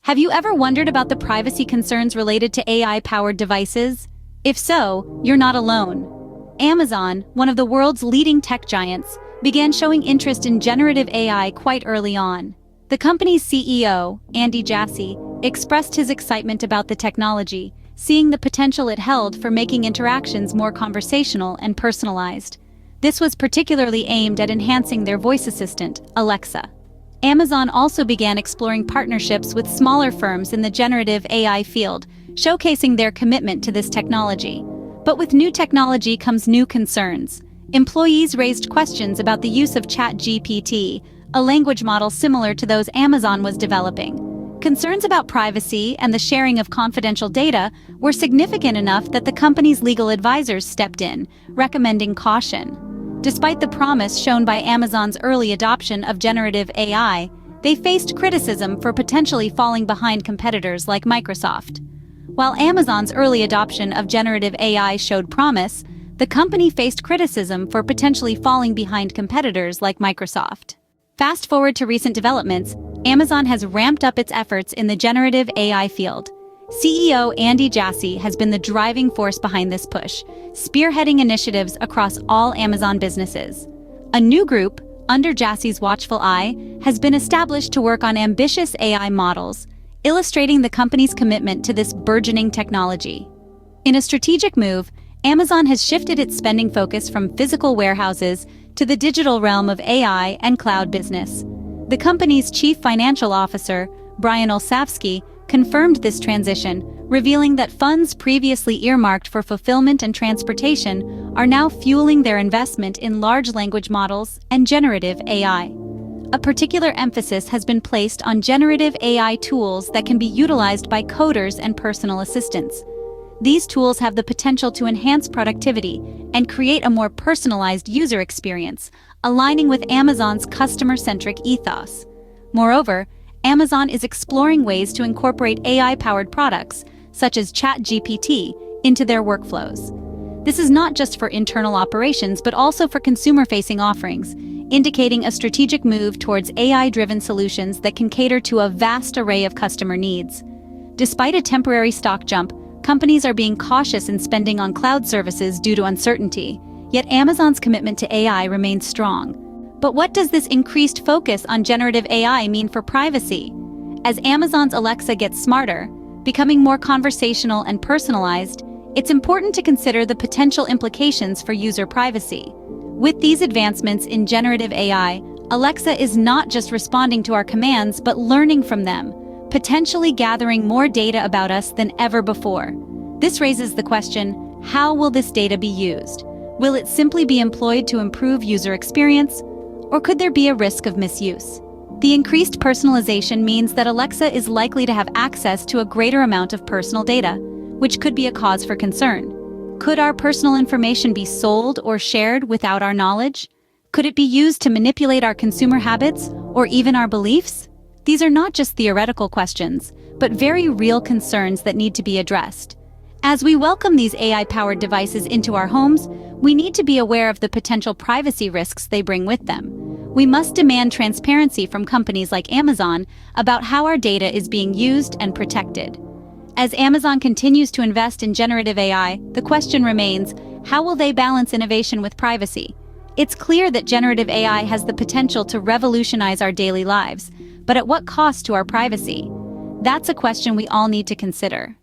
Have you ever wondered about the privacy concerns related to AI-powered devices? If so, you're not alone. Amazon, one of the world's leading tech giants, began showing interest in generative AI quite early on. The company's CEO, Andy Jassy, expressed his excitement about the technology, seeing the potential it held for making interactions more conversational and personalized. This was particularly aimed at enhancing their voice assistant, Alexa. Amazon also began exploring partnerships with smaller firms in the generative AI field, showcasing their commitment to this technology. But with new technology comes new concerns. Employees raised questions about the use of ChatGPT, a language model similar to those Amazon was developing. Concerns about privacy and the sharing of confidential data were significant enough that the company's legal advisors stepped in, recommending caution. Despite the promise shown by Amazon's early adoption of generative AI, they faced criticism for potentially falling behind competitors like Microsoft. While Amazon's early adoption of generative AI showed promise, the company faced criticism for potentially falling behind competitors like Microsoft. Fast forward to recent developments, Amazon has ramped up its efforts in the generative AI field. CEO Andy Jassy has been the driving force behind this push, spearheading initiatives across all Amazon businesses. A new group, under Jassy's watchful eye, has been established to work on ambitious AI models, illustrating the company's commitment to this burgeoning technology. In a strategic move, Amazon has shifted its spending focus from physical warehouses to the digital realm of AI and cloud business. The company's chief financial officer, Brian Olsavsky, confirmed this transition, revealing that funds previously earmarked for fulfillment and transportation are now fueling their investment in large language models and generative AI. A particular emphasis has been placed on generative AI tools that can be utilized by coders and personal assistants. These tools have the potential to enhance productivity and create a more personalized user experience, aligning with Amazon's customer-centric ethos. Moreover, Amazon is exploring ways to incorporate AI-powered products, such as ChatGPT, into their workflows. This is not just for internal operations, but also for consumer-facing offerings, indicating a strategic move towards AI-driven solutions that can cater to a vast array of customer needs. Despite a temporary stock jump, companies are being cautious in spending on cloud services due to uncertainty, yet Amazon's commitment to AI remains strong. But what does this increased focus on generative AI mean for privacy? As Amazon's Alexa gets smarter, becoming more conversational and personalized, it's important to consider the potential implications for user privacy. With these advancements in generative AI, Alexa is not just responding to our commands, but learning from them, potentially gathering more data about us than ever before. This raises the question, how will this data be used? Will it simply be employed to improve user experience? Or could there be a risk of misuse? The increased personalization means that Alexa is likely to have access to a greater amount of personal data, which could be a cause for concern. Could our personal information be sold or shared without our knowledge? Could it be used to manipulate our consumer habits or even our beliefs? These are not just theoretical questions, but very real concerns that need to be addressed. As we welcome these AI-powered devices into our homes, we need to be aware of the potential privacy risks they bring with them. We must demand transparency from companies like Amazon about how our data is being used and protected. As Amazon continues to invest in generative AI, the question remains, how will they balance innovation with privacy? It's clear that generative AI has the potential to revolutionize our daily lives, but at what cost to our privacy? That's a question we all need to consider.